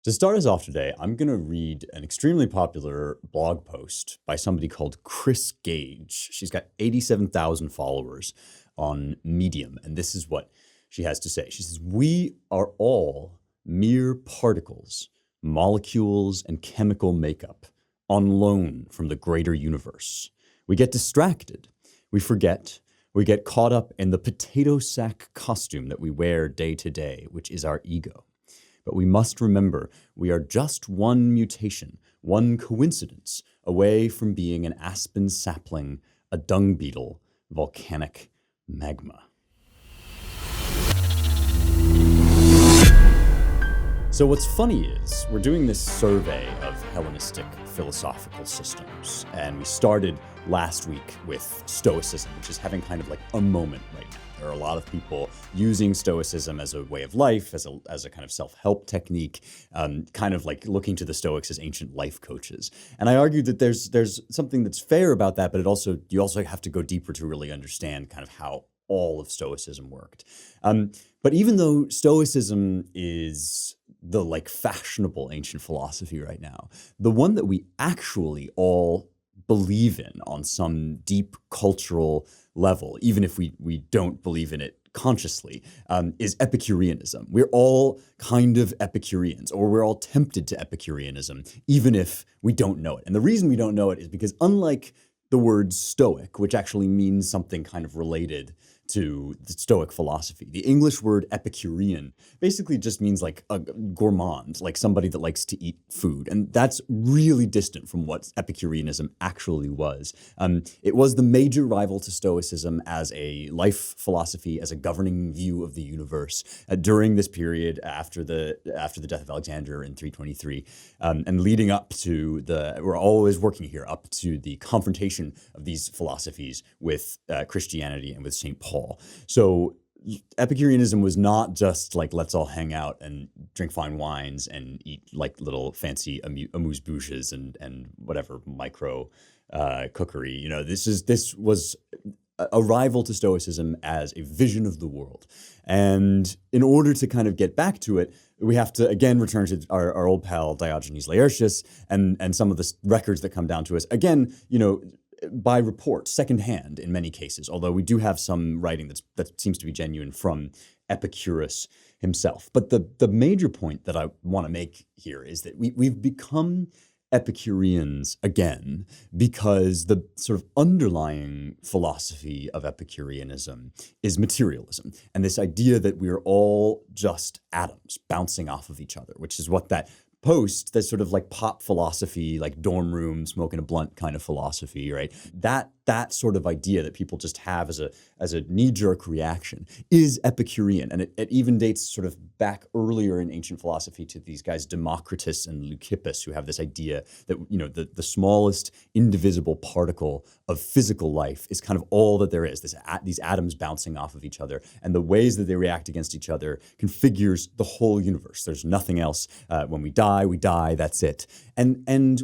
To start us off today, I'm going to read an extremely popular blog post by somebody called Chris Gage. She's got 87,000 followers on Medium, and this is what she has to say. She says, "We are all mere particles, molecules, and chemical makeup on loan from the greater universe. We get distracted, we forget, we get caught up in the potato sack costume that we wear day to day, which is our ego. But we must remember we are just one mutation, one coincidence away from being an aspen sapling, a dung beetle, volcanic magma." So what's funny is we're doing this survey of Hellenistic philosophical systems, and we started last week with Stoicism, which is having kind of like a moment right now. There are a lot of people using Stoicism as a way of life, as a kind of self-help technique, kind of like looking to the Stoics as ancient life coaches. And I argued that there's something that's fair about that, but you also have to go deeper to really understand kind of how all of Stoicism worked. But even though Stoicism is the like fashionable ancient philosophy right now, the one that we actually all believe in on some deep cultural level, even if we don't believe in it consciously, is Epicureanism. We're all kind of Epicureans, or we're all tempted to Epicureanism, even if we don't know it. And the reason we don't know it is because unlike the word Stoic, which actually means something kind of related to the Stoic philosophy, the English word Epicurean basically just means like a gourmand, like somebody that likes to eat food. And that's really distant from what Epicureanism actually was. It was the major rival to Stoicism as a life philosophy, as a governing view of the universe during this period after the death of Alexander in 323, and leading up to we're always working here up to the confrontation of these philosophies with Christianity and with St. Paul. So Epicureanism was not just like, let's all hang out and drink fine wines and eat like little fancy amuse-bouches and whatever micro cookery. You know, this was a rival to Stoicism as a vision of the world. And in order to kind of get back to it, we have to again return to our old pal Diogenes Laertius and some of the records that come down to us. Again, you know, by report, secondhand in many cases, although we do have some writing that seems to be genuine from Epicurus himself. But the major point that I want to make here is that we've become Epicureans again because the sort of underlying philosophy of Epicureanism is materialism, and this idea that we're all just atoms bouncing off of each other, which is what that sort of like pop philosophy, like dorm room, smoking a blunt kind of philosophy, right? That sort of idea that people just have as a knee-jerk reaction is Epicurean. And it even dates sort of back earlier in ancient philosophy to these guys Democritus and Leucippus, who have this idea that, you know, the smallest indivisible particle of physical life is kind of all that there is, these atoms bouncing off of each other, and the ways that they react against each other configures the whole universe. There's nothing else. When we die, that's it. And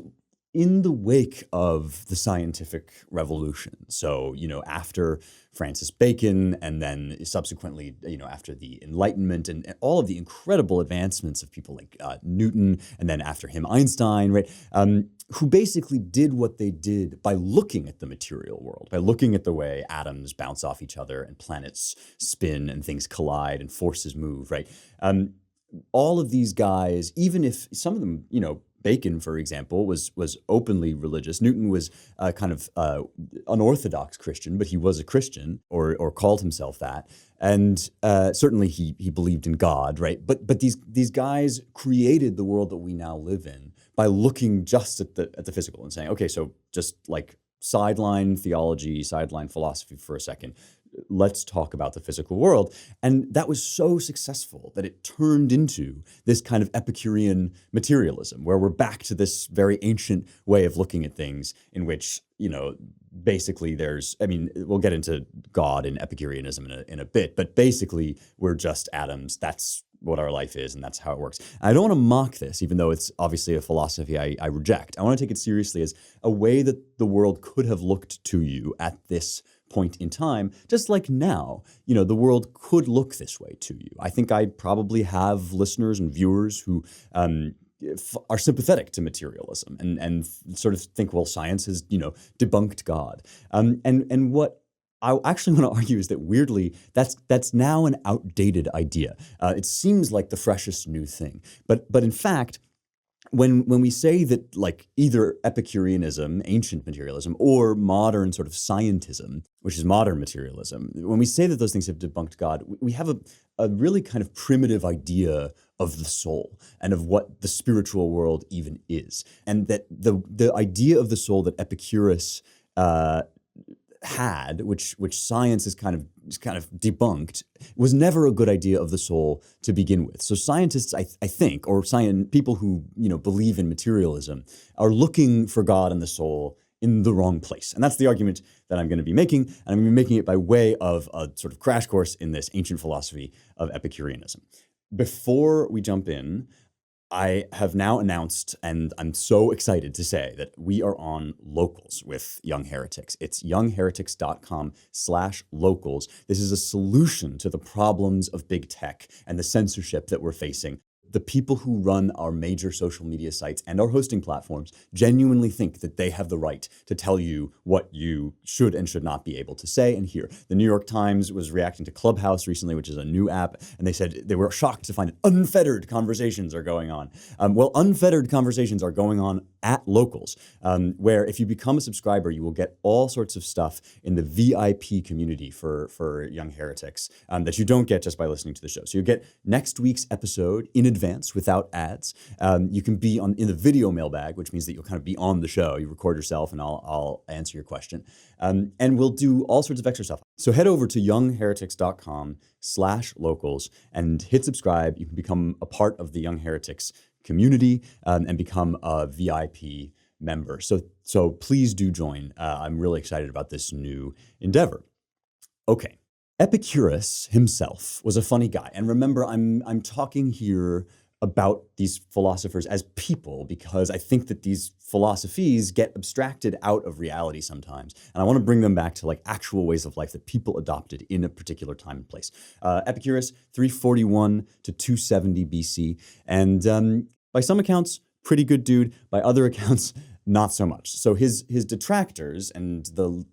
in the wake of the scientific revolution, so, you know, after Francis Bacon and then subsequently, you know, after the Enlightenment and all of the incredible advancements of people like Newton, and then after him Einstein, right, who basically did what they did by looking at the material world, by looking at the way atoms bounce off each other and planets spin and things collide and forces move, right? All of these guys, even if some of them, you know, Bacon, for example, was openly religious. Newton was kind of unorthodox Christian, but he was a Christian, or called himself that. And certainly he believed in God, right? But these guys created the world that we now live in by looking just at the physical and saying, okay, so just like sideline theology, sideline philosophy for a second. Let's talk about the physical world. And that was so successful that it turned into this kind of Epicurean materialism, where we're back to this very ancient way of looking at things in which, you know, basically we'll get into God and Epicureanism in a bit, but basically we're just atoms. That's what our life is, and that's how it works. I don't want to mock this, even though it's obviously a philosophy I reject. I want to take it seriously as a way that the world could have looked to you at this point in time, just like now, you know, the world could look this way to you. I think I probably have listeners and viewers who are sympathetic to materialism and sort of think, well, science has, debunked God. And what I actually want to argue is that weirdly, that's now an outdated idea. It seems like the freshest new thing, but in fact, when we say that like either Epicureanism, ancient materialism, or modern sort of scientism, which is modern materialism, when we say that those things have debunked God, we have a really kind of primitive idea of the soul and of what the spiritual world even is, and that the idea of the soul that Epicurus had, which science is kind of debunked, was never a good idea of the soul to begin with. So scientists, I think, or people who believe in materialism, are looking for God and the soul in the wrong place, and that's the argument that I'm going to be making, and I'm going to be making it by way of a sort of crash course in this ancient philosophy of Epicureanism. Before we jump in, I have now announced, and I'm so excited to say, that we are on Locals with Young Heretics. It's youngheretics.com/locals. This is a solution to the problems of big tech and the censorship that we're facing. The people who run our major social media sites and our hosting platforms genuinely think that they have the right to tell you what you should and should not be able to say and hear. The New York Times was reacting to Clubhouse recently, which is a new app, and they said they were shocked to find that unfettered conversations are going on. Well, unfettered conversations are going on at Locals, where if you become a subscriber, you will get all sorts of stuff in the VIP community for Young Heretics that you don't get just by listening to the show. So you get next week's episode in advance without ads. You can be in the video mailbag, which means that you'll kind of be on the show. You record yourself and I'll answer your question. And we'll do all sorts of extra stuff. So head over to youngheretics.com/locals and hit subscribe. You can become a part of the Young Heretics community and become a VIP member. So please do join. I'm really excited about this new endeavor. Okay. Epicurus himself was a funny guy. And remember, I'm talking here about these philosophers as people because I think that these philosophies get abstracted out of reality sometimes. And I want to bring them back to like actual ways of life that people adopted in a particular time and place. Epicurus, 341 to 270 BC. And by some accounts, pretty good dude. By other accounts, not so much. So his detractors and the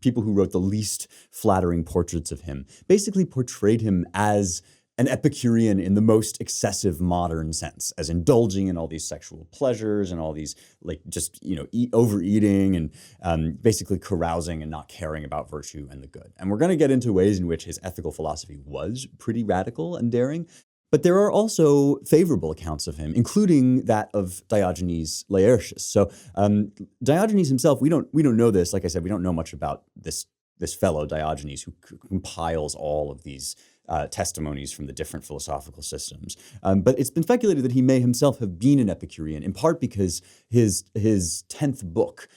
people who wrote the least flattering portraits of him basically portrayed him as an Epicurean in the most excessive modern sense, as indulging in all these sexual pleasures and all these like just overeating and basically carousing and not caring about virtue and the good. And we're going to get into ways in which his ethical philosophy was pretty radical and daring. But there are also favorable accounts of him, including that of Diogenes Laertius. So Diogenes himself, we don't know this. Like I said, we don't know much about this fellow Diogenes who compiles all of these testimonies from the different philosophical systems. But it's been speculated that he may himself have been an Epicurean, in part because his 10th book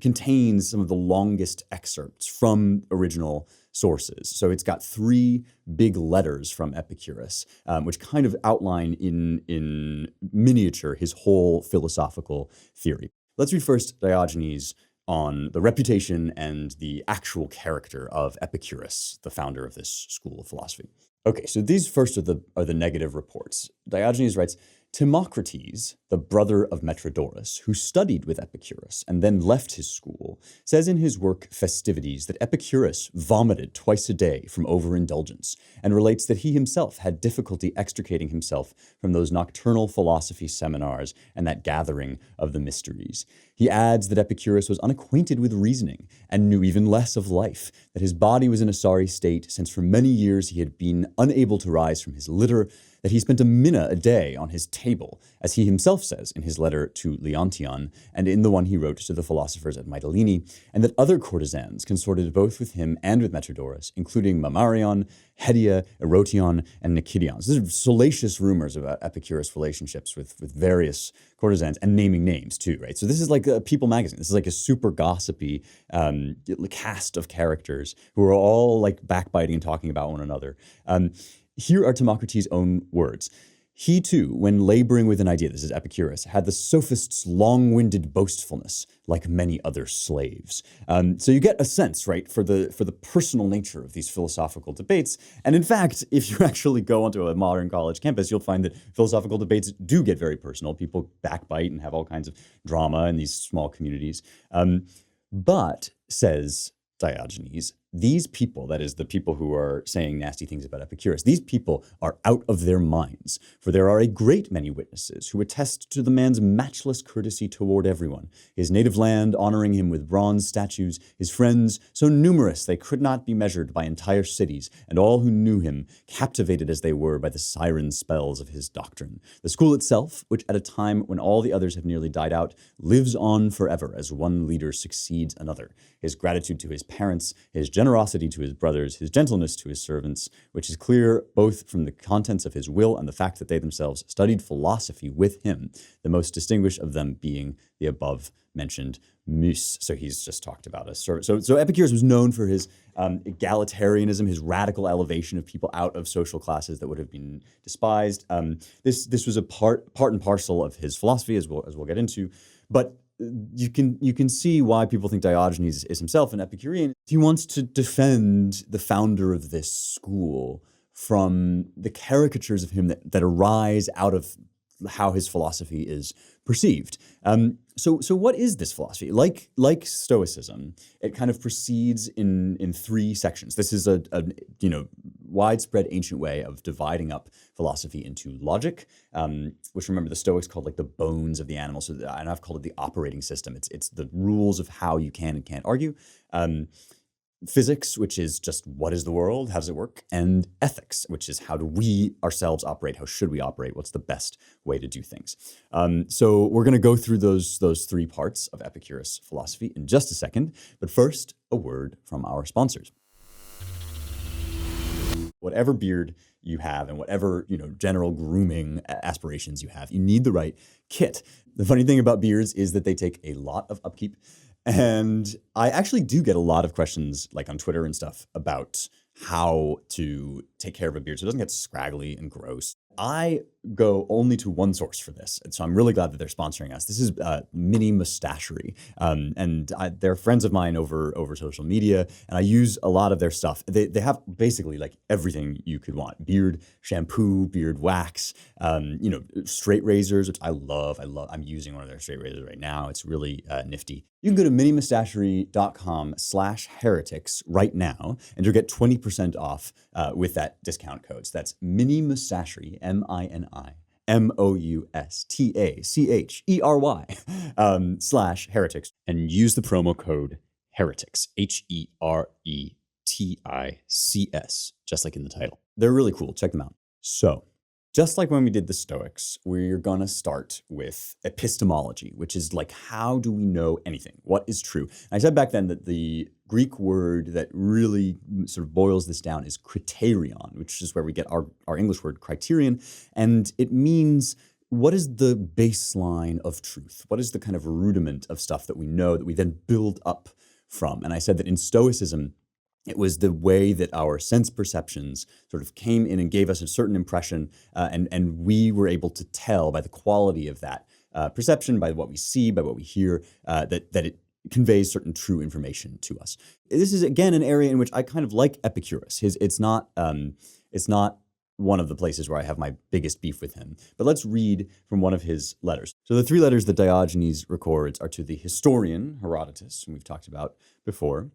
contains some of the longest excerpts from original sources. So it's got 3 big letters from Epicurus, which kind of outline in miniature his whole philosophical theory. Let's read first Diogenes on the reputation and the actual character of Epicurus, the founder of this school of philosophy. Okay, so these first are the negative reports. Diogenes writes, Timocrates, the brother of Metrodorus, who studied with Epicurus and then left his school, says in his work Festivities that Epicurus vomited twice a day from overindulgence, and relates that he himself had difficulty extricating himself from those nocturnal philosophy seminars and that gathering of the mysteries. He adds that Epicurus was unacquainted with reasoning and knew even less of life, that his body was in a sorry state, since for many years he had been unable to rise from his litter, that he spent a mina a day on his table, as he himself says in his letter to Leontion, and in the one he wrote to the philosophers at Mytilene, and that other courtesans consorted both with him and with Metrodorus, including Mamarion, Hedia, Erotion, and Nikidion. So these are salacious rumors about Epicurus' relationships with various courtesans, and naming names too, right? So this is like a People magazine. This is like a super gossipy cast of characters who are all like backbiting and talking about one another. Here are Timocrates' own words. He too, when laboring with an idea, this is Epicurus, had the sophist's long-winded boastfulness, like many other slaves. So you get a sense, right, for the personal nature of these philosophical debates. And in fact, if you actually go onto a modern college campus, you'll find that philosophical debates do get very personal. People backbite and have all kinds of drama in these small communities. But, says Diogenes, these people, that is the people who are saying nasty things about Epicurus, these people are out of their minds, for there are a great many witnesses who attest to the man's matchless courtesy toward everyone, his native land honoring him with bronze statues, his friends so numerous they could not be measured by entire cities, and all who knew him, captivated as they were by the siren spells of his doctrine. The school itself, which at a time when all the others have nearly died out, lives on forever as one leader succeeds another. His gratitude to his parents, his generosity to his brothers, his gentleness to his servants, which is clear both from the contents of his will and the fact that they themselves studied philosophy with him, the most distinguished of them being the above-mentioned Mus. So he's just talked about a servant. So Epicurus was known for his egalitarianism, his radical elevation of people out of social classes that would have been despised. This was a part and parcel of his philosophy, as we'll get into, but you can see why people think Diogenes is himself an Epicurean. He wants to defend the founder of this school from the caricatures of him that arise out of how his philosophy is perceived. So what is this philosophy? Like Stoicism, it kind of proceeds in three sections. This is a widespread ancient way of dividing up philosophy into logic, which remember the Stoics called like the bones of the animal. So and I've called it the operating system. It's the rules of how you can and can't argue. Physics, which is just what is the world, how does it work, and ethics, which is how do we ourselves operate, how should we operate, what's the best way to do things. So we're going to go through those three parts of Epicurus philosophy in just a second, but first, a word from our sponsors. Whatever beard you have and whatever general grooming aspirations you have, you need the right kit. The funny thing about beards is that they take a lot of upkeep. And I actually do get a lot of questions like on Twitter and stuff about how to take care of a beard so it doesn't get scraggly and gross. I go only to one source for this, and so I'm really glad that they're sponsoring us. This is Mini Mustachery, and they're friends of mine over social media, and I use a lot of their stuff. They have basically like everything you could want: beard shampoo, beard wax, straight razors, which I love. I'm using one of their straight razors right now. It's really nifty. You can go to minimustachery.com/heretics right now, and you'll get 20% off with that discount code. So that's Mini Mustachery, MiniMustachery/heretics, and use the promo code heretics, HERETICS, just like in the title. They're really cool. Check them out. So, just like when we did the Stoics, we're going to start with epistemology, which is like, how do we know anything? What is true? And I said back then that the Greek word that really sort of boils this down is kriterion, which is where we get our English word criterion. And it means, what is the baseline of truth? What is the kind of rudiment of stuff that we know that we then build up from? And I said that in Stoicism, it was the way that our sense perceptions sort of came in and gave us a certain impression, and we were able to tell by the quality of that perception, by what we see, by what we hear, that it conveys certain true information to us. This is, again, an area in which I kind of like Epicurus. It's not one of the places where I have my biggest beef with him. But let's read from one of his letters. So the three letters that Diogenes records are to the historian Herodotus, whom we've talked about before,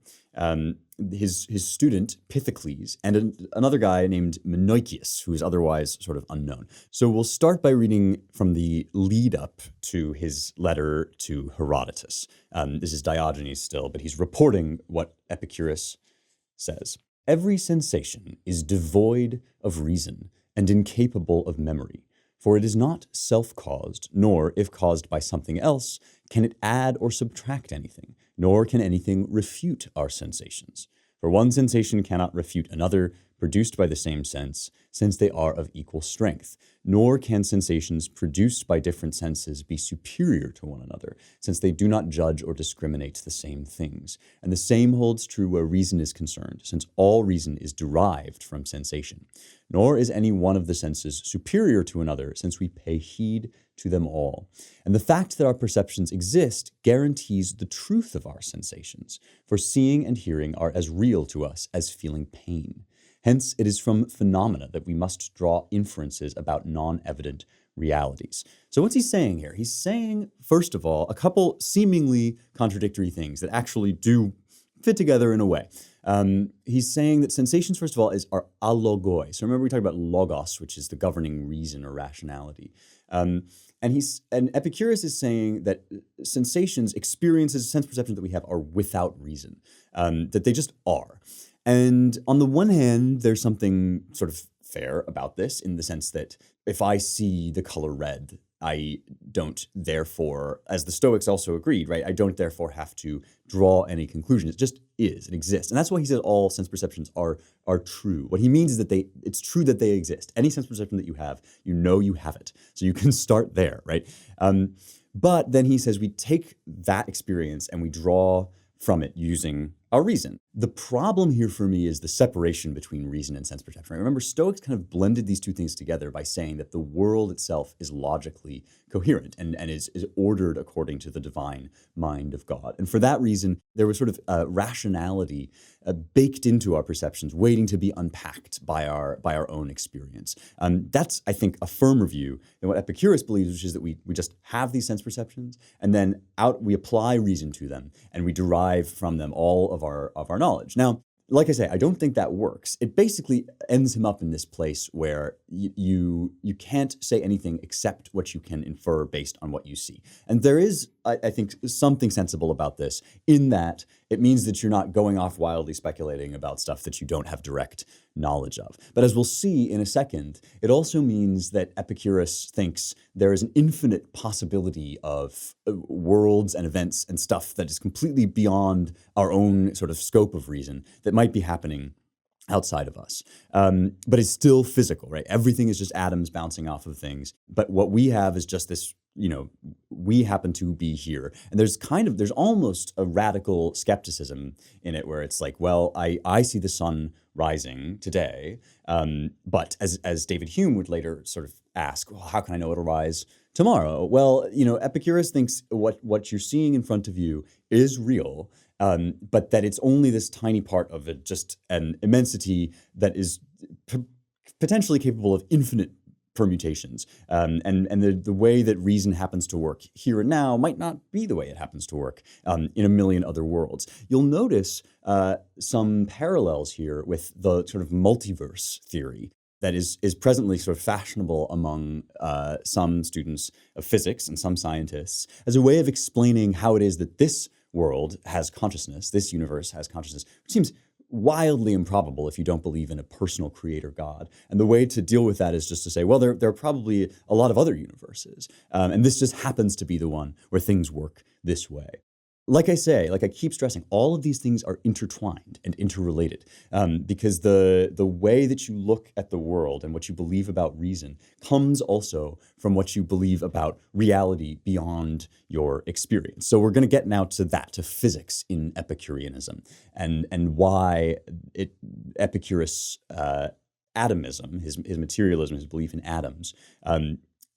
his student Pythocles, and another guy named Menoikeus, who is otherwise sort of unknown. So we'll start by reading from the lead up to his letter to Herodotus. This is Diogenes still, but he's reporting what Epicurus says. Every sensation is devoid of reason and incapable of memory, for it is not self-caused, nor, if caused by something else, can it add or subtract anything, nor can anything refute our sensations. For one sensation cannot refute another, produced by the same sense, since they are of equal strength. Nor can sensations produced by different senses be superior to one another, since they do not judge or discriminate the same things. And the same holds true where reason is concerned, since all reason is derived from sensation. Nor is any one of the senses superior to another, since we pay heed to them all. And the fact that our perceptions exist guarantees the truth of our sensations, for seeing and hearing are as real to us as feeling pain. Hence, it is from phenomena that we must draw inferences about non-evident realities. So what's he saying here? He's saying, first of all, a couple seemingly contradictory things that actually do fit together in a way. He's saying that sensations, first of all, are alogoi. So remember we talked about logos, which is the governing reason or rationality. And Epicurus is saying that sensations, experiences, sense perceptions that we have are without reason, that they just are. And on the one hand, there's something sort of fair about this in the sense that if I see the color red, I don't therefore, as the Stoics also agreed, right? I don't therefore have to draw any conclusion. It just is, it exists. And that's why he said all sense perceptions are true. What he means is that it's true that they exist. Any sense perception that you have, you know you have it. So you can start there, right? But then he says we take that experience and we draw from it using our reason. The problem here for me is the separation between reason and sense perception. Right? Remember, Stoics kind of blended these two things together by saying that the world itself is logically coherent and is ordered according to the divine mind of God. And for that reason, there was sort of rationality baked into our perceptions, waiting to be unpacked by our own experience. That's, I think, a firmer view than what Epicurus believes, which is that we just have these sense perceptions and then we apply reason to them and we derive from them all of our knowledge. Now, like I say, I don't think that works. It basically ends him up in this place where you can't say anything except what you can infer based on what you see. And there is, I think, something sensible about this in that it means that you're not going off wildly speculating about stuff that you don't have direct knowledge of. But as we'll see in a second, it also means that Epicurus thinks there is an infinite possibility of worlds and events and stuff that is completely beyond our own sort of scope of reason that might be happening outside of us. But it's still physical, right? Everything is just atoms bouncing off of things. But what we have is just this, we happen to be here. And there's almost a radical skepticism in it where it's like, well, I see the sun rising today. But as David Hume would later sort of ask, well, how can I know it'll rise tomorrow? Well, Epicurus thinks what you're seeing in front of you is real, but that it's only this tiny part of it, just an immensity that is potentially capable of infinite permutations. And the way that reason happens to work here and now might not be the way it happens to work in a million other worlds. You'll notice some parallels here with the sort of multiverse theory that is presently sort of fashionable among some students of physics and some scientists as a way of explaining how it is that this world has consciousness, this universe has consciousness, which seems wildly improbable if you don't believe in a personal creator God. And the way to deal with that is just to say, well, there are probably a lot of other universes. And this just happens to be the one where things work this way. Like I say, like I keep stressing, all of these things are intertwined and interrelated because the way that you look at the world and what you believe about reason comes also from what you believe about reality beyond your experience. So we're going to get now to physics in Epicureanism and why Epicurus' atomism, his materialism, his belief in atoms,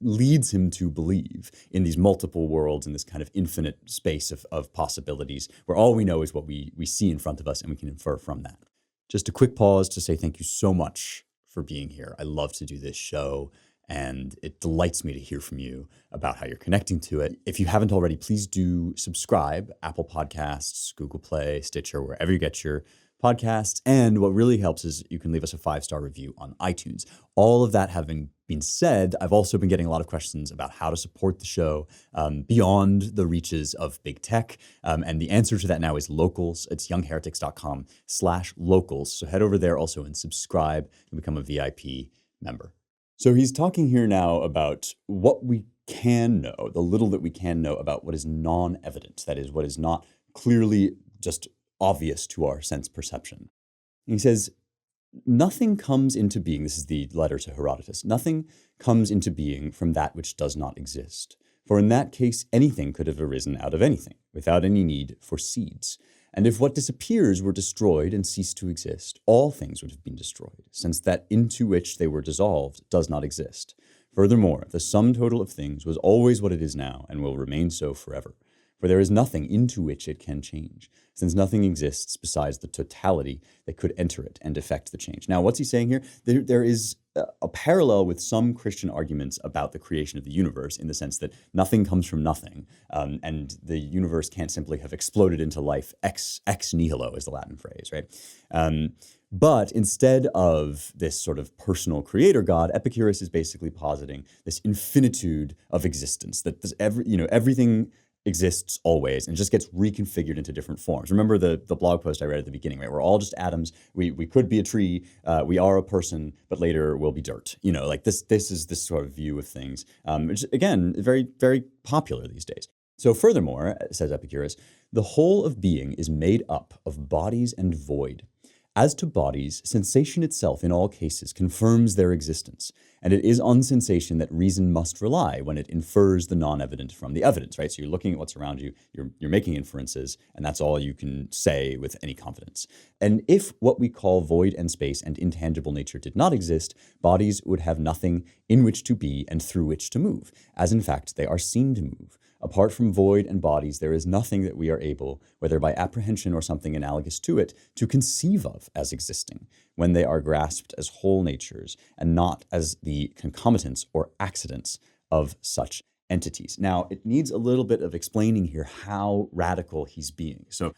leads him to believe in these multiple worlds in this kind of infinite space of possibilities where all we know is what we see in front of us and we can infer from that. Just a quick pause to say thank you so much for being here. I love to do this show and it delights me to hear from you about how you're connecting to it. If you haven't already, please do subscribe, Apple Podcasts, Google Play, Stitcher, wherever you get your podcasts. And what really helps is you can leave us a 5-star review on iTunes. All of that having been said, I've also been getting a lot of questions about how to support the show beyond the reaches of big tech. And the answer to that now is locals. It's youngheretics.com/locals. So head over there also and subscribe and become a VIP member. So he's talking here now about what we can know, the little that we can know about what is non-evident. That is, what is not clearly just obvious to our sense perception. And he says, nothing comes into being, this is the letter to Herodotus, nothing comes into being from that which does not exist. For in that case, anything could have arisen out of anything, without any need for seeds. And if what disappears were destroyed and ceased to exist, all things would have been destroyed, since that into which they were dissolved does not exist. Furthermore, the sum total of things was always what it is now, and will remain so forever. For there is nothing into which it can change, since nothing exists besides the totality that could enter it and effect the change. Now, what's he saying here? There is a parallel with some Christian arguments about the creation of the universe, in the sense that nothing comes from nothing, and the universe can't simply have exploded into life ex nihilo, is the Latin phrase, right? But instead of this sort of personal creator God, Epicurus is basically positing this infinitude of existence, that everything exists always and just gets reconfigured into different forms. Remember the blog post I read at the beginning, right? We're all just atoms. We could be a tree. We are a person, but later we'll be dirt. Like this is this sort of view of things, which again, very, very popular these days. So furthermore, says Epicurus, the whole of being is made up of bodies and void. As to bodies, sensation itself in all cases confirms their existence, and it is on sensation that reason must rely when it infers the non-evident from the evidence, right? So you're looking at what's around you, you're making inferences, and that's all you can say with any confidence. And if what we call void and space and intangible nature did not exist, bodies would have nothing in which to be and through which to move, as in fact they are seen to move. Apart from void and bodies, there is nothing that we are able, whether by apprehension or something analogous to it, to conceive of as existing, when they are grasped as whole natures and not as the concomitants or accidents of such entities. Now, it needs a little bit of explaining here how radical he's being. So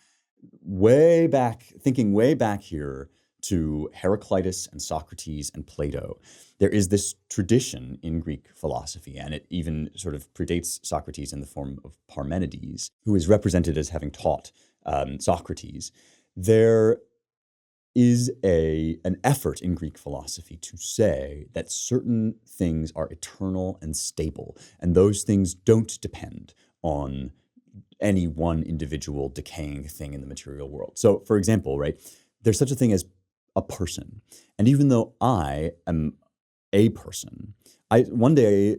thinking way back here to Heraclitus and Socrates and Plato, there is this tradition in Greek philosophy, and it even sort of predates Socrates in the form of Parmenides, who is represented as having taught Socrates. There is an effort in Greek philosophy to say that certain things are eternal and stable, and those things don't depend on any one individual decaying thing in the material world. So, for example, right, there's such a thing as a person. And even though I am a person, one day,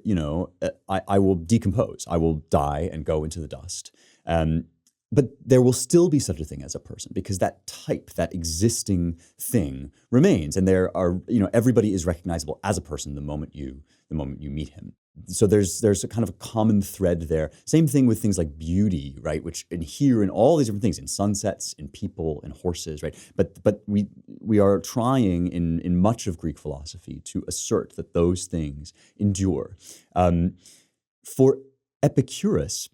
I will decompose. I will die and go into the dust. But there will still be such a thing as a person, because that type, that existing thing remains. And there are, everybody is recognizable as a person the moment you meet him. So there's a kind of a common thread there. Same thing with things like beauty, right? Which in all these different things, in sunsets, in people, in horses, right? But we are trying in much of Greek philosophy to assert that those things endure. For Epicurus,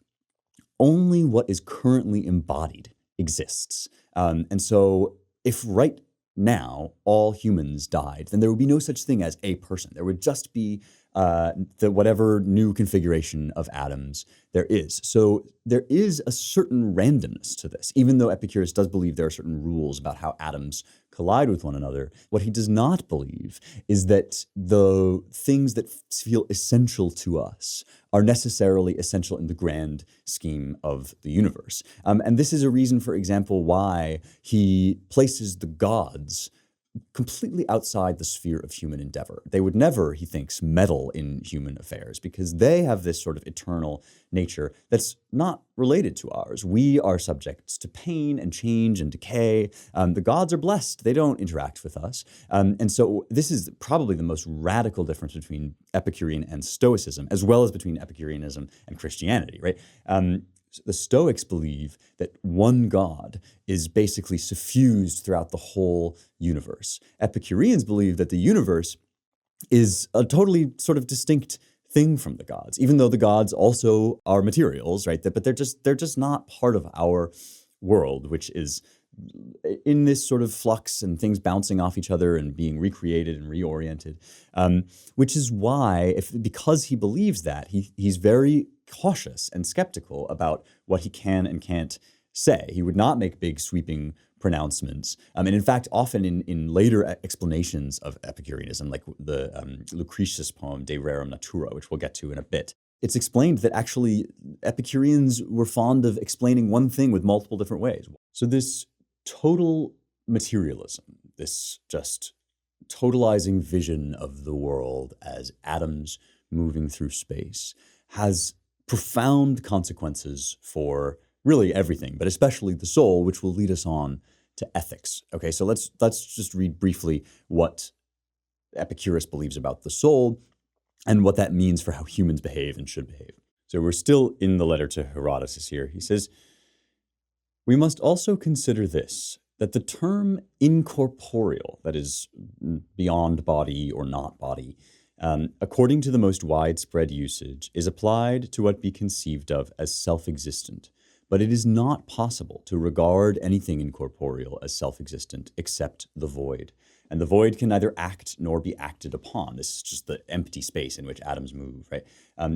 only what is currently embodied exists. And so if right now all humans died, then there would be no such thing as a person. There would just be the whatever new configuration of atoms there is. So there is a certain randomness to this, even though Epicurus does believe there are certain rules about how atoms collide with one another. What he does not believe is that the things that feel essential to us are necessarily essential in the grand scheme of the universe. And this is a reason, for example, why he places the gods completely outside the sphere of human endeavor. They would never, he thinks, meddle in human affairs, because they have this sort of eternal nature that's not related to ours. We are subject to pain and change and decay. The gods are blessed. They don't interact with us. And so this is probably the most radical difference between Epicurean and Stoicism, as well as between Epicureanism and Christianity, right? The Stoics believe that one God is basically suffused throughout the whole universe. Epicureans believe that the universe is a totally sort of distinct thing from the gods, even though the gods also are materials, right? But they're just not part of our world, which is in this sort of flux and things bouncing off each other and being recreated and reoriented, which is why, because he believes that, he's very cautious and skeptical about what he can and can't say. He would not make big sweeping pronouncements. And in fact, often in later explanations of Epicureanism, like the Lucretius poem De Rerum Natura, which we'll get to in a bit, it's explained that actually Epicureans were fond of explaining one thing with multiple different ways. So this total materialism, this just totalizing vision of the world as atoms moving through space has profound consequences for really everything, but especially the soul, which will lead us on to ethics. Okay, so let's just read briefly what Epicurus believes about the soul and what that means for how humans behave and should behave. So we're still in the letter to Herodotus here. He says, "We must also consider this, that the term incorporeal, that is beyond body or not body, according to the most widespread usage, is applied to what be conceived of as self-existent. But it is not possible to regard anything incorporeal as self-existent except the void. And the void can neither act nor be acted upon. This is just the empty space in which atoms move, right?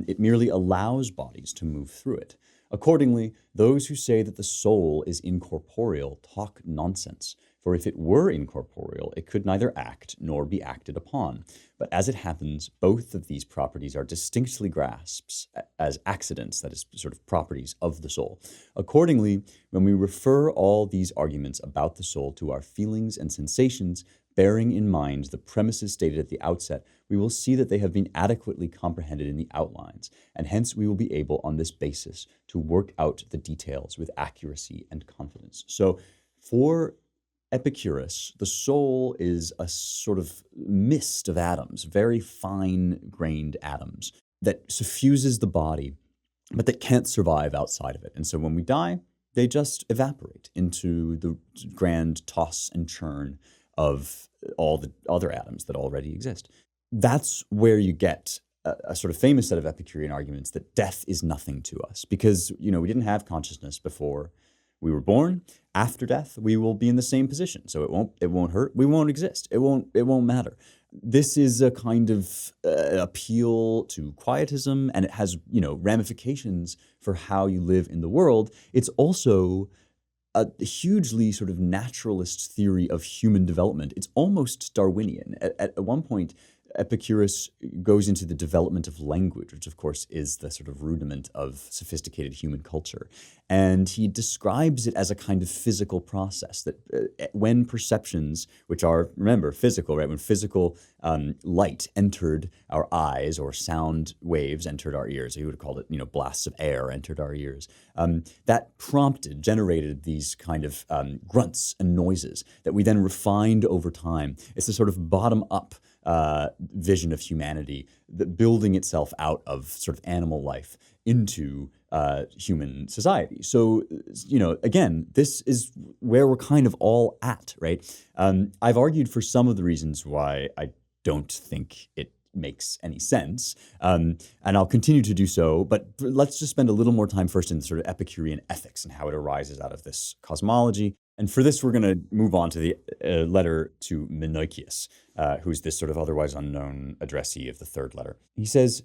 It merely allows bodies to move through it. Accordingly, those who say that the soul is incorporeal talk nonsense. For if it were incorporeal, it could neither act nor be acted upon. But as it happens, both of these properties are distinctly grasped as accidents, that is, sort of properties of the soul. Accordingly, when we refer all these arguments about the soul to our feelings and sensations, bearing in mind the premises stated at the outset, we will see that they have been adequately comprehended in the outlines, and hence we will be able on this basis to work out the details with accuracy and confidence." So for Epicurus, the soul is a sort of mist of atoms, very fine-grained atoms, that suffuses the body, but that can't survive outside of it. And so when we die, they just evaporate into the grand toss and churn of all the other atoms that already exist. That's where you get a sort of famous set of Epicurean arguments that death is nothing to us, because, we didn't have consciousness before we were born. After death, we will be in the same position. So it won't hurt. We won't exist. It won't matter. This is a kind of appeal to quietism, and it has, ramifications for how you live in the world. It's also a hugely sort of naturalist theory of human development. It's almost Darwinian. At one point, Epicurus goes into the development of language, which of course is the sort of rudiment of sophisticated human culture. And he describes it as a kind of physical process that when perceptions, which are, remember, physical, right? When physical light entered our eyes or sound waves entered our ears, he would have called it, blasts of air entered our ears. That generated these kind of grunts and noises that we then refined over time. It's a sort of bottom-up vision of humanity, that building itself out of sort of animal life into human society. So, again, this is where we're kind of all at, right? I've argued for some of the reasons why I don't think it makes any sense, and I'll continue to do so, but let's just spend a little more time first in sort of Epicurean ethics and how it arises out of this cosmology. And for this, we're going to move on to the letter to Menoikeus, who's this sort of otherwise unknown addressee of the third letter. He says,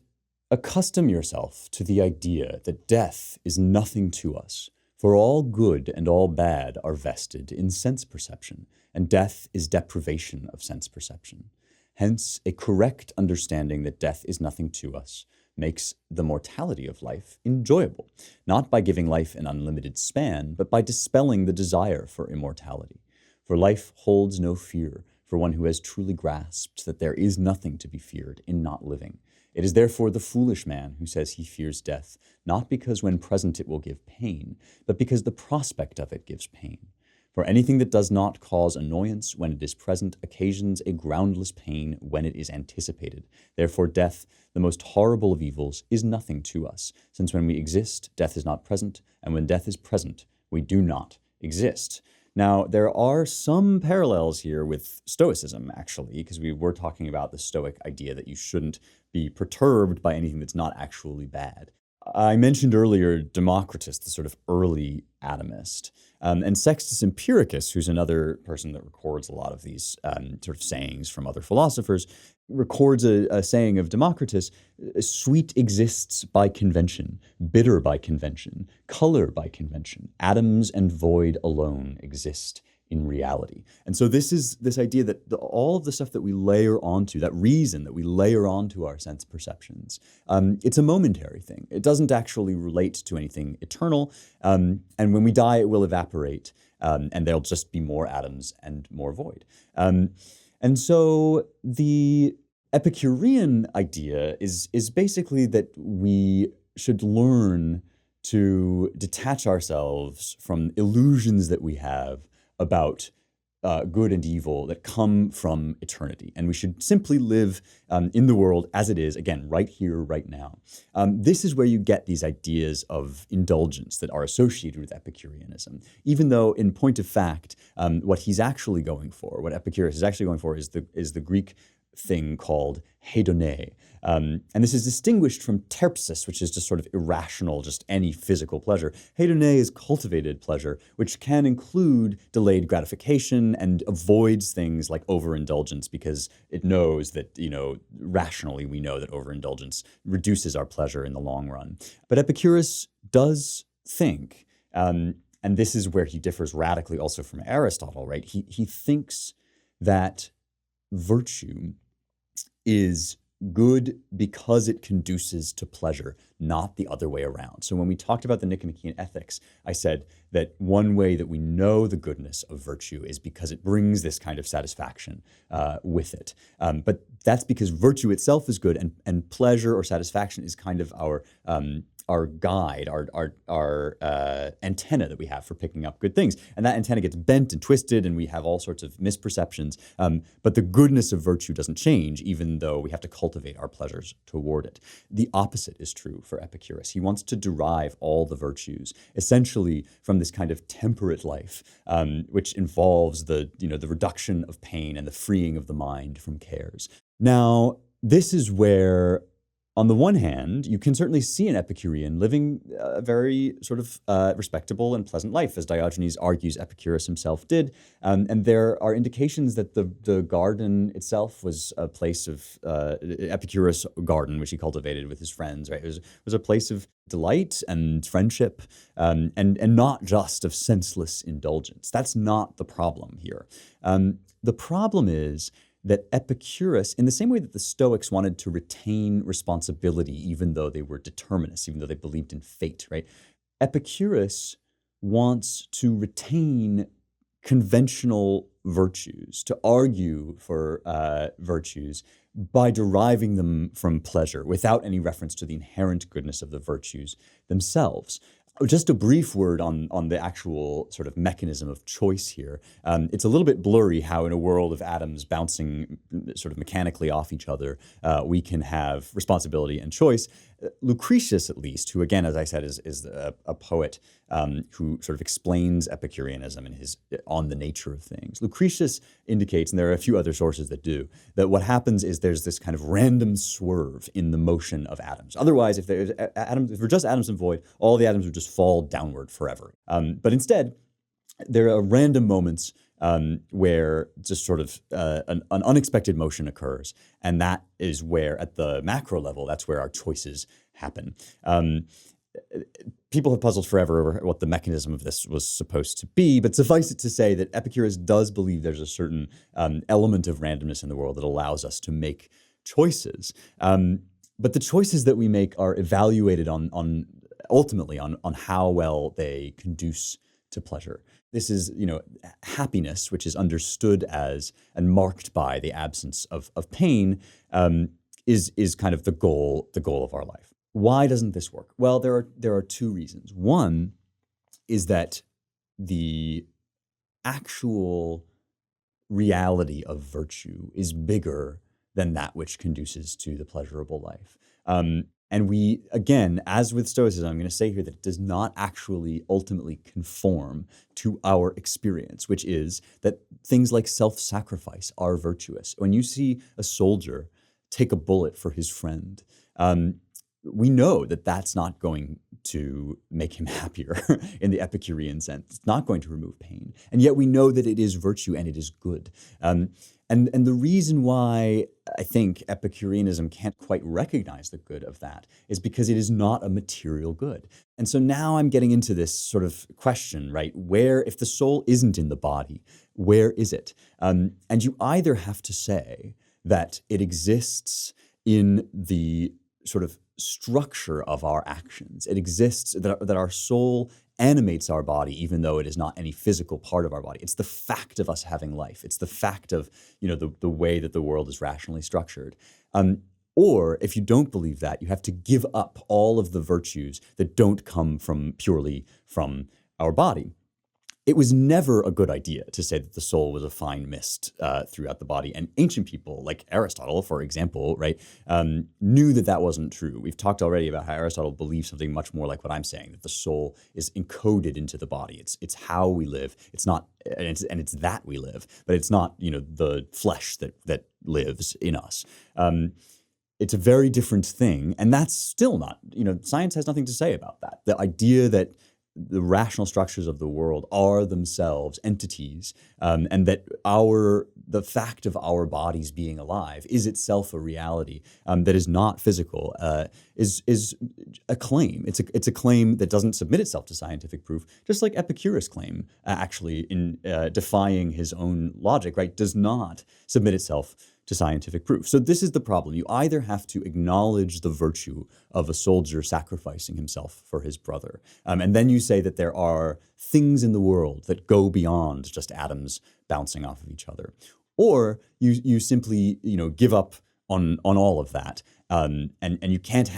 "Accustom yourself to the idea that death is nothing to us, for all good and all bad are vested in sense perception, and death is deprivation of sense perception. Hence, a correct understanding that death is nothing to us makes the mortality of life enjoyable, not by giving life an unlimited span, but by dispelling the desire for immortality. For life holds no fear for one who has truly grasped that there is nothing to be feared in not living. It is therefore the foolish man who says he fears death, not because when present it will give pain, but because the prospect of it gives pain. For anything that does not cause annoyance when it is present occasions a groundless pain when it is anticipated. Therefore death, the most horrible of evils, is nothing to us, since when we exist, death is not present, and when death is present, we do not exist." Now, there are some parallels here with Stoicism, actually, because we were talking about the Stoic idea that you shouldn't be perturbed by anything that's not actually bad. I mentioned earlier Democritus, the sort of early atomist, and Sextus Empiricus, who's another person that records a lot of these sort of sayings from other philosophers, records a saying of Democritus: "Sweet exists by convention, bitter by convention, color by convention. Atoms and void alone exist in reality." And so this is this idea that all of the stuff that we layer onto, that reason that we layer onto our sense perceptions, it's a momentary thing. It doesn't actually relate to anything eternal. And when we die, it will evaporate, and there'll just be more atoms and more void. And so the Epicurean idea is basically that we should learn to detach ourselves from illusions that we have about good and evil that come from eternity. And we should simply live in the world as it is, again, right here, right now. This is where you get these ideas of indulgence that are associated with Epicureanism, even though in point of fact, what he's actually going for, what Epicurus is actually going for is the Greek thing called hedone. And this is distinguished from terpsis, which is just sort of irrational, just any physical pleasure. Hedone is cultivated pleasure, which can include delayed gratification and avoids things like overindulgence because it knows that, rationally we know that overindulgence reduces our pleasure in the long run. But Epicurus does think, and this is where he differs radically also from Aristotle, right? He thinks that virtue is good because it conduces to pleasure, not the other way around. So when we talked about the Nicomachean Ethics, I said that one way that we know the goodness of virtue is because it brings this kind of satisfaction with it. But that's because virtue itself is good, and pleasure or satisfaction is kind of our guide, our antenna that we have for picking up good things. And that antenna gets bent and twisted, and we have all sorts of misperceptions. But the goodness of virtue doesn't change, even though we have to cultivate our pleasures toward it. The opposite is true for Epicurus. He wants to derive all the virtues, essentially from this kind of temperate life, which involves the reduction of pain and the freeing of the mind from cares. Now, this is where, on the one hand, you can certainly see an Epicurean living a very sort of respectable and pleasant life, as Diogenes argues Epicurus himself did. And there are indications that the garden itself was a place of Epicurus' garden, which he cultivated with his friends. Right, it was a place of delight and friendship, and not just of senseless indulgence. That's not the problem here. The problem is that Epicurus, in the same way that the Stoics wanted to retain responsibility even though they were determinists, even though they believed in fate, right? Epicurus wants to retain conventional virtues, to argue for virtues by deriving them from pleasure without any reference to the inherent goodness of the virtues themselves. Just a brief word on the actual sort of mechanism of choice here. It's a little bit blurry how in a world of atoms bouncing sort of mechanically off each other, we can have responsibility and choice. Lucretius, at least, who again, as I said, is a poet who sort of explains Epicureanism and his on the nature of things. Lucretius indicates, and there are a few other sources that do, that what happens is there's this kind of random swerve in the motion of atoms. Otherwise, if we're just atoms and void, all the atoms would just fall downward forever. But instead, there are random moments where just sort of an unexpected motion occurs. And that is where, at the macro level, that's where our choices happen. People have puzzled forever over what the mechanism of this was supposed to be, but suffice it to say that Epicurus does believe there's a certain element of randomness in the world that allows us to make choices. But the choices that we make are evaluated ultimately on how well they conduce to pleasure. This is, happiness, which is understood as and marked by the absence of pain, is kind of the goal of our life. Why doesn't this work? Well, there are two reasons. One is that the actual reality of virtue is bigger than that which conduces to the pleasurable life. And we, again, as with Stoicism, I'm going to say here that it does not actually ultimately conform to our experience, which is that things like self-sacrifice are virtuous. When you see a soldier take a bullet for his friend, we know that that's not going to make him happier in the Epicurean sense. It's not going to remove pain. And yet we know that it is virtue and it is good. And the reason why I think Epicureanism can't quite recognize the good of that is because it is not a material good. And so now I'm getting into this sort of question, right? Where, if the soul isn't in the body, where is it? And you either have to say that it exists in the sort of structure of our actions. It exists, that our soul animates our body, even though it is not any physical part of our body. It's the fact of us having life. It's the fact of, the way that the world is rationally structured. Or if you don't believe that, you have to give up all of the virtues that don't come purely from our body. It was never a good idea to say that the soul was a fine mist throughout the body. And ancient people, like Aristotle, for example, right, knew that that wasn't true. We've talked already about how Aristotle believed something much more like what I'm saying, that the soul is encoded into the body. It's how we live. It's not, and it's that we live, but it's not, the flesh that lives in us. It's a very different thing, and that's still not, science has nothing to say about that. The idea that the rational structures of the world are themselves entities, and that the fact of our bodies being alive is itself a reality that is not physical, is a claim. It's a claim that doesn't submit itself to scientific proof, just like Epicurus' claim, actually, in defying his own logic, right, does not submit itself to scientific proof. So this is the problem. You either have to acknowledge the virtue of a soldier sacrificing himself for his brother, and then you say that there are things in the world that go beyond just atoms bouncing off of each other, or you simply give up on all of that, and you can't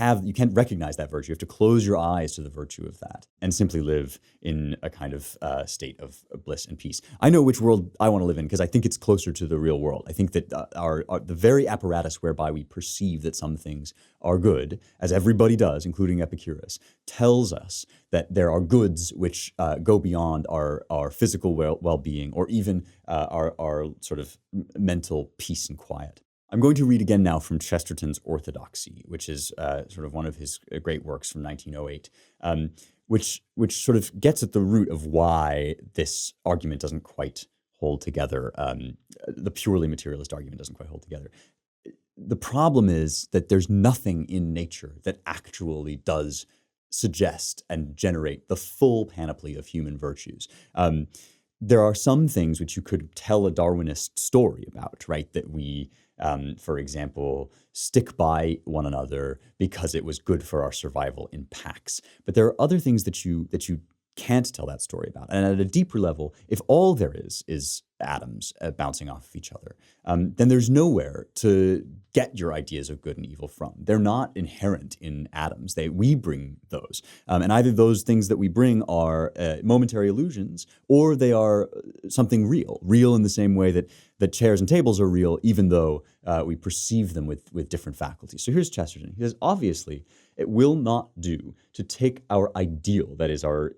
recognize that virtue. You have to close your eyes to the virtue of that and simply live in a kind of state of bliss and peace. I know which world I want to live in because I think it's closer to the real world. I think that the very apparatus whereby we perceive that some things are good, as everybody does, including Epicurus, tells us that there are goods which go beyond our physical well-being, or even our sort of mental peace and quiet. I'm going to read again now from Chesterton's Orthodoxy, which is sort of one of his great works from 1908, which sort of gets at the root of why this argument doesn't quite hold together. The purely materialist argument doesn't quite hold together. The problem is that there's nothing in nature that actually does suggest and generate the full panoply of human virtues. There are some things which you could tell a Darwinist story about, right? That we, for example, stick by one another because it was good for our survival in packs. But there are other things that you can't tell that story about. And at a deeper level, if all there is atoms bouncing off of each other, then there's nowhere to get your ideas of good and evil from. They're not inherent in atoms. We bring those. And either those things that we bring are momentary illusions, or they are something real in the same way that chairs and tables are real, even though we perceive them with different faculties. So here's Chesterton. He says, obviously, it will not do to take our ideal, that is our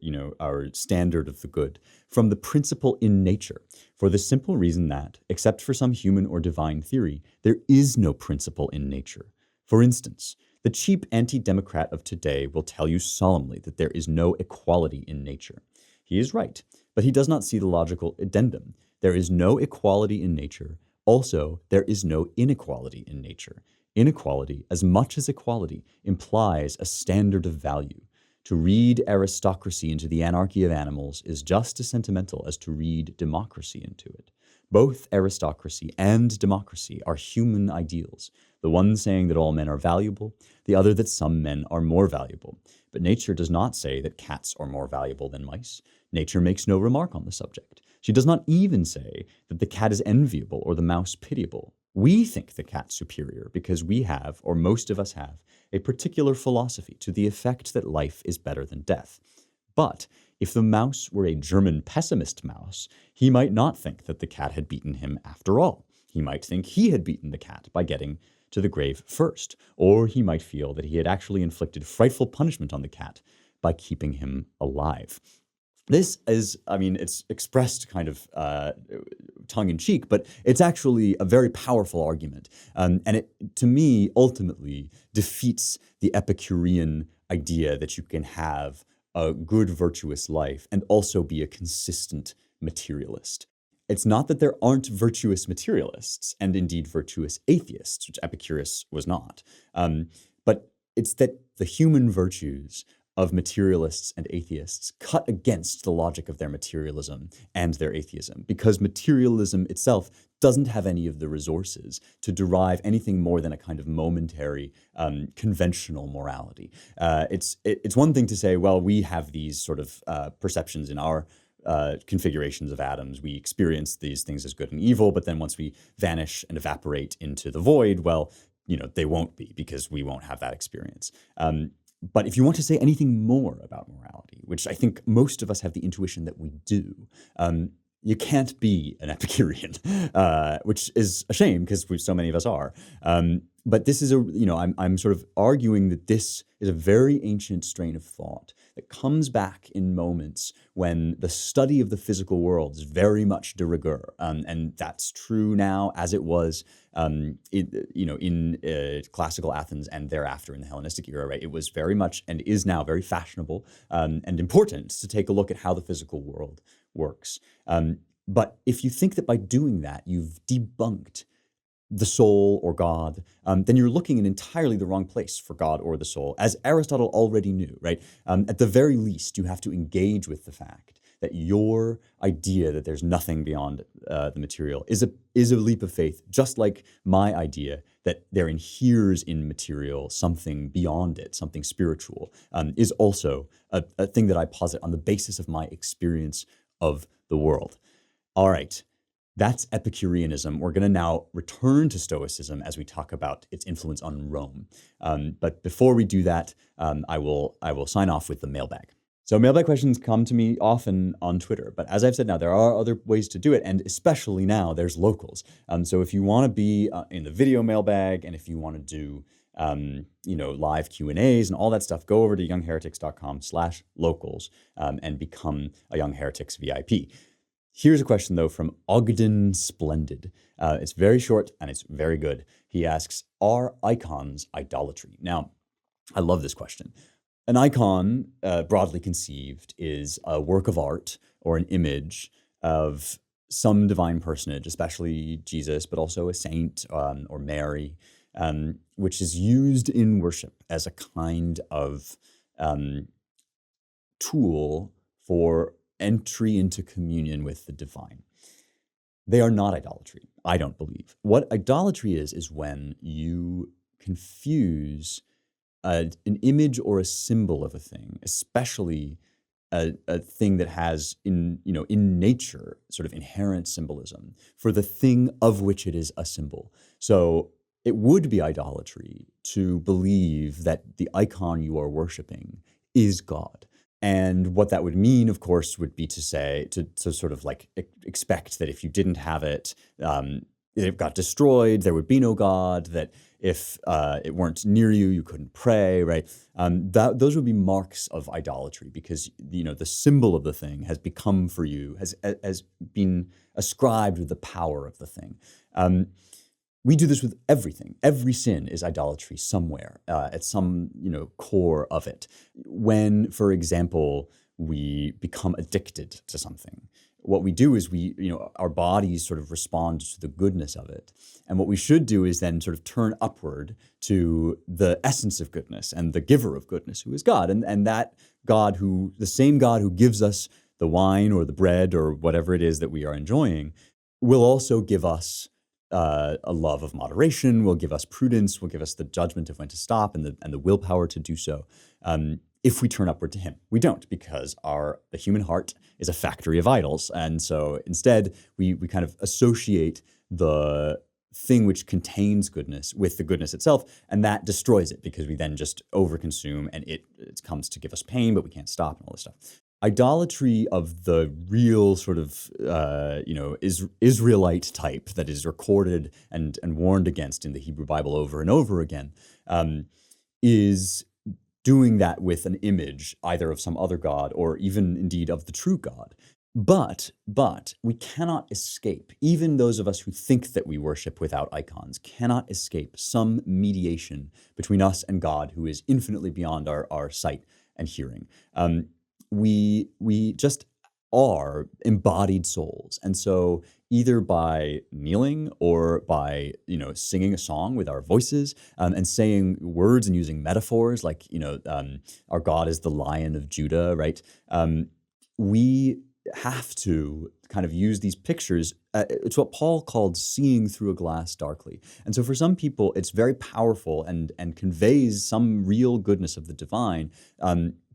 standard of the good, from the principle in nature, for the simple reason that, except for some human or divine theory, there is no principle in nature. For instance, the cheap anti-democrat of today will tell you solemnly that there is no equality in nature. He is right, but he does not see the logical addendum. There is no equality in nature. Also, there is no inequality in nature. Inequality, as much as equality, implies a standard of value. To read aristocracy into the anarchy of animals is just as sentimental as to read democracy into it. Both aristocracy and democracy are human ideals, the one saying that all men are valuable, the other that some men are more valuable. But nature does not say that cats are more valuable than mice. Nature makes no remark on the subject. She does not even say that the cat is enviable or the mouse pitiable. We think the cat superior because we have, or most of us have, a particular philosophy to the effect that life is better than death. But if the mouse were a German pessimist mouse, he might not think that the cat had beaten him after all. He might think he had beaten the cat by getting to the grave first, or he might feel that he had actually inflicted frightful punishment on the cat by keeping him alive. This is, it's expressed kind of tongue-in-cheek, but it's actually a very powerful argument. And it, to me, ultimately defeats the Epicurean idea that you can have a good, virtuous life and also be a consistent materialist. It's not that there aren't virtuous materialists and indeed virtuous atheists, which Epicurus was not, but it's that the human virtues of materialists and atheists cut against the logic of their materialism and their atheism, because materialism itself doesn't have any of the resources to derive anything more than a kind of momentary, conventional morality. It's one thing to say, well, we have these sort of perceptions in our configurations of atoms. We experience these things as good and evil, but then once we vanish and evaporate into the void, well, they won't be, because we won't have that experience. But if you want to say anything more about morality, which I think most of us have the intuition that we do, you can't be an Epicurean, which is a shame because so many of us are. But this is I'm sort of arguing that this is a very ancient strain of thought that comes back in moments when the study of the physical world is very much de rigueur, and that's true now as it was in classical Athens and thereafter in the Hellenistic era. Right, it was very much and is now very fashionable and important to take a look at how the physical world works. But if you think that by doing that you've debunked the soul or God, then you're looking in entirely the wrong place for God or the soul, as Aristotle already knew, right? At the very least, you have to engage with the fact that your idea that there's nothing beyond the material is a leap of faith, just like my idea that there inheres in material something beyond it, something spiritual, is also a thing that I posit on the basis of my experience of the world. All right. That's Epicureanism. We're going to now return to Stoicism as we talk about its influence on Rome. But before we do that, I will sign off with the mailbag. So mailbag questions come to me often on Twitter, but as I've said now, there are other ways to do it, and especially now there's locals. So if you want to be in the video mailbag, and if you want to do live Q&As and all that stuff, go over to youngheretics.com/locals and become a Young Heretics VIP. Here's a question, though, from Ogden Splendid. It's very short and it's very good. He asks, are icons idolatry? Now, I love this question. An icon, broadly conceived, is a work of art or an image of some divine personage, especially Jesus, but also a saint or Mary, which is used in worship as a kind of tool for entry into communion with the divine. They are not idolatry, I don't believe. What idolatry is when you confuse an image or a symbol of a thing, especially a thing that has in nature sort of inherent symbolism, for the thing of which it is a symbol. So it would be idolatry to believe that the icon you are worshiping is God. And what that would mean, of course, would be to say, to sort of like expect that if you didn't have it, it got destroyed, there would be no God, that if it weren't near you, you couldn't pray, right? Those would be marks of idolatry, because the symbol of the thing has become for you, has been ascribed with the power of the thing. We do this with everything. Every sin is idolatry somewhere, at some core of it. When, for example, we become addicted to something, what we do is our bodies sort of respond to the goodness of it. And what we should do is then sort of turn upward to the essence of goodness and the giver of goodness, who is God. And that God, the same God who gives us the wine or the bread or whatever it is that we are enjoying, will also give us a love of moderation, will give us prudence, will give us the judgment of when to stop and the willpower to do so. If we turn upward to him. We don't, because the human heart is a factory of idols. And so instead, we kind of associate the thing which contains goodness with the goodness itself, and that destroys it, because we then just overconsume and it comes to give us pain, but we can't stop and all this stuff. Idolatry of the real sort of, Israelite type that is recorded and warned against in the Hebrew Bible over and over again, is doing that with an image either of some other god or even indeed of the true God. But we cannot escape, even those of us who think that we worship without icons, cannot escape some mediation between us and God, who is infinitely beyond our sight and hearing. We just are embodied souls. And so either by kneeling or by, singing a song with our voices, and saying words and using metaphors like, our God is the Lion of Judah, right? We have to kind of use these pictures. It's what Paul called seeing through a glass darkly. And so for some people, it's very powerful and conveys some real goodness of the divine,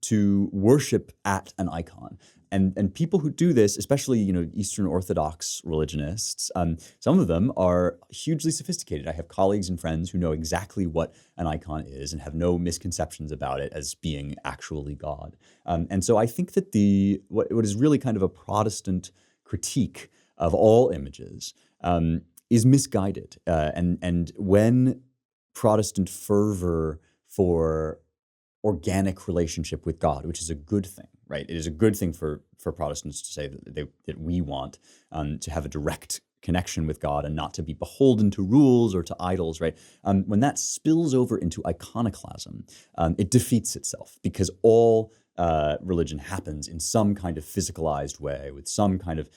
to worship at an icon. And people who do this, especially Eastern Orthodox religionists, some of them are hugely sophisticated. I have colleagues and friends who know exactly what an icon is and have no misconceptions about it as being actually God. And so I think that what is really kind of a Protestant critique of all images is misguided. And when Protestant fervor for organic relationship with God, which is a good thing, right? It is a good thing for Protestants to say that we want to have a direct connection with God and not to be beholden to rules or to idols, right? When that spills over into iconoclasm, it defeats itself, because all religion happens in some kind of physicalized way with some kind of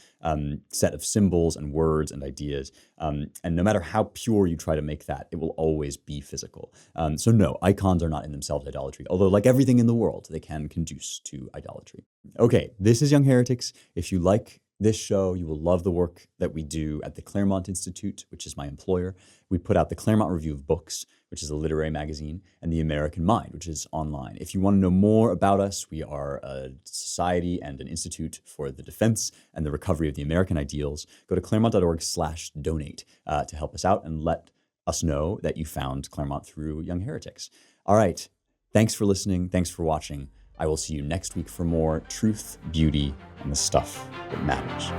set of symbols and words and ideas. And no matter how pure you try to make that, it will always be physical. So no, icons are not in themselves idolatry, although like everything in the world, they can conduce to idolatry. Okay, this is Young Heretics. If you like this show, you will love the work that we do at the Claremont Institute, which is my employer. We put out the Claremont Review of Books, which is a literary magazine, and the American Mind, which is online. If you want to know more about us, we are a society and an institute for the defense and the recovery of the American ideals. Go to claremont.org/donate to help us out and let us know that you found Claremont through Young Heretics. All right. Thanks for listening. Thanks for watching. I will see you next week for more truth, beauty, and the stuff that matters.